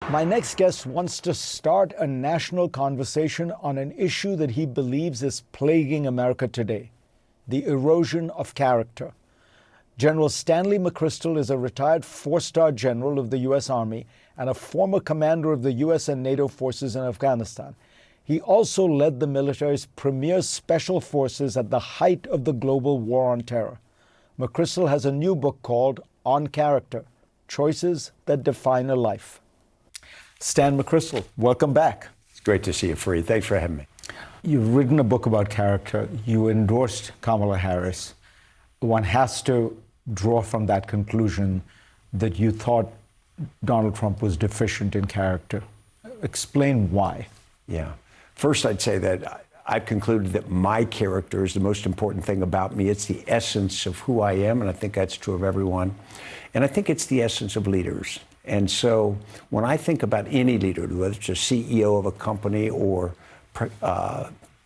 My next guest wants to start a national conversation on an issue that he believes is plaguing America today, the erosion of character. General Stanley McChrystal is a retired four-star general of the U.S. Army and a former commander of the U.S. and NATO forces in Afghanistan. He also led the military's premier special forces at the height of the global war on terror. McChrystal has a new book called On Character: Choices That Define a Life. Stan McChrystal, welcome back. It's great to see you, Fareed. Thanks for having me. You've written a book about character. You endorsed Kamala Harris. One has to draw from that conclusion that you thought Donald Trump was deficient in character. Explain why. Yeah. First, I'd say that I've concluded that my character is the most important thing about me. It's the essence of who I am, and I think that's true of everyone. And I think it's the essence of leaders. And so when I think about any leader, whether it's a CEO of a company or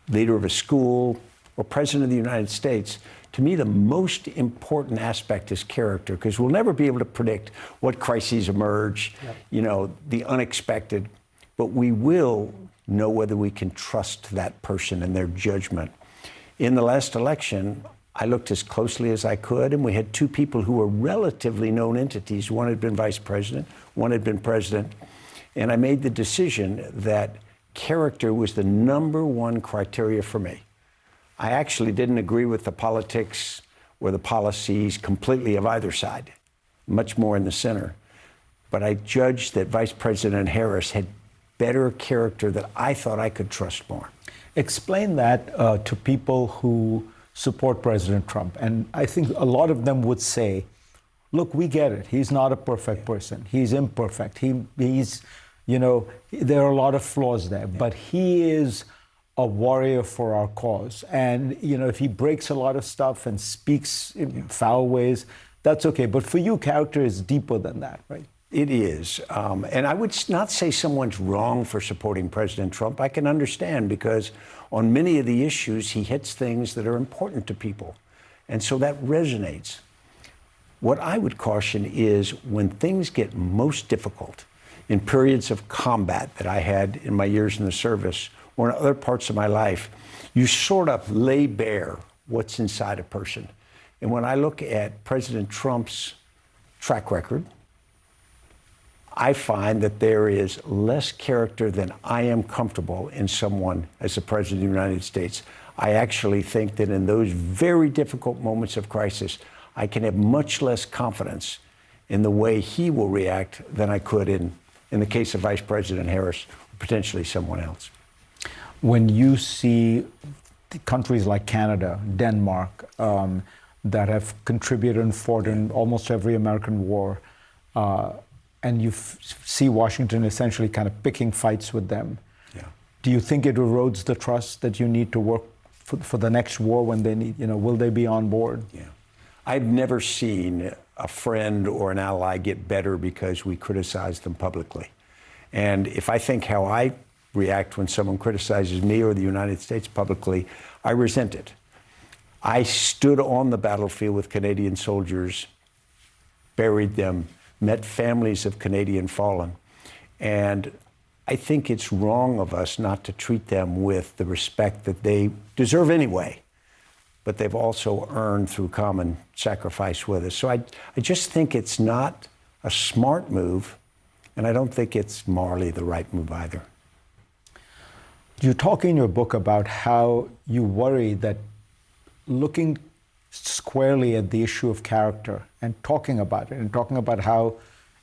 leader of a school or president of the United States, to me, the most important aspect is character, because we'll never be able to predict what crises emerge, the unexpected, but we will know whether we can trust that person and their judgment. In the last election, I looked as closely as I could, and we had two people who were relatively known entities. One had been vice president, one had been president. And I made the decision that character was the number one criteria for me. I actually didn't agree with the politics or the policies completely of either side, much more in the center. But I judged that Vice President Harris had better character that I thought I could trust more. Explain that to people who support President Trump. And I think a lot of them would say, look, we get it. He's not a perfect person. He's imperfect. He's, there are a lot of flaws there, but he is a warrior for our cause. And, if he breaks a lot of stuff and speaks in foul ways, that's okay. But for you, character is deeper than that, right? It is. And I would not say someone's wrong for supporting President Trump. I can understand, because on many of the issues, he hits things that are important to people. And so that resonates. What I would caution is when things get most difficult, in periods of combat that I had in my years in the service or in other parts of my life, you sort of lay bare what's inside a person. And when I look at President Trump's track record, I find that there is less character than I am comfortable in someone as the President of the United States. I actually think that in those very difficult moments of crisis, I can have much less confidence in the way he will react than I could in the case of Vice President Harris, or potentially someone else. When you see countries like Canada, Denmark, that have contributed and fought in almost every American war, and you see Washington essentially kind of picking fights with them. Yeah. Do you think it erodes the trust that you need to work for the next war when they need, will they be on board? Yeah. I've never seen a friend or an ally get better because we criticize them publicly. And if I think how I react when someone criticizes me or the United States publicly, I resent it. I stood on the battlefield with Canadian soldiers, buried them, met families of Canadian fallen. And I think it's wrong of us not to treat them with the respect that they deserve anyway, but they've also earned through common sacrifice with us. So I just think it's not a smart move, and I don't think it's morally the right move either. You talk in your book about how you worry that looking squarely at the issue of character and talking about it and talking about how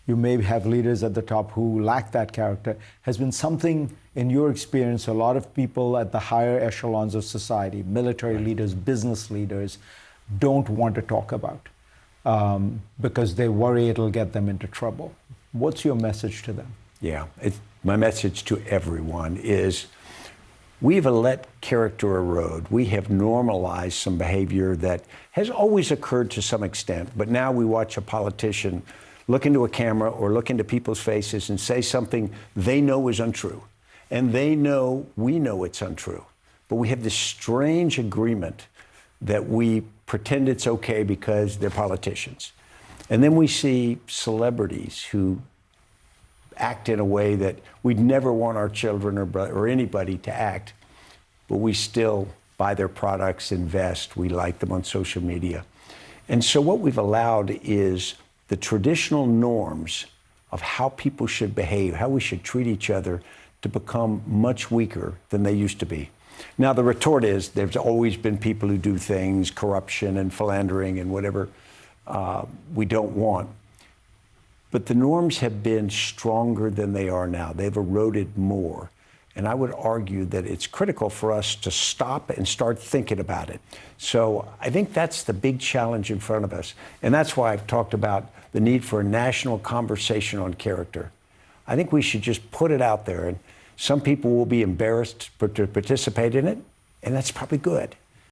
you may have leaders at the top who lack that character has been something, in your experience, a lot of people at the higher echelons of society, military leaders, business leaders, don't want to talk about because they worry it'll get them into trouble. What's your message to them? Yeah, my message to everyone is we've let character erode. We have normalized some behavior that has always occurred to some extent, but now we watch a politician look into a camera or look into people's faces and say something they know is untrue. And we know it's untrue. But we have this strange agreement that we pretend it's okay because they're politicians. And then we see celebrities who act in a way that we'd never want our children or anybody to act, but we still buy their products, invest, we like them on social media. And so what we've allowed is the traditional norms of how people should behave, how we should treat each other, to become much weaker than they used to be. Now, the retort is there's always been people who do things, corruption and philandering and whatever we don't want. But the norms have been stronger than they are now. They've eroded more. And I would argue that it's critical for us to stop and start thinking about it. So I think that's the big challenge in front of us. And that's why I've talked about the need for a national conversation on character. I think we should just put it out there. And some people will be embarrassed to participate in it, and that's probably good.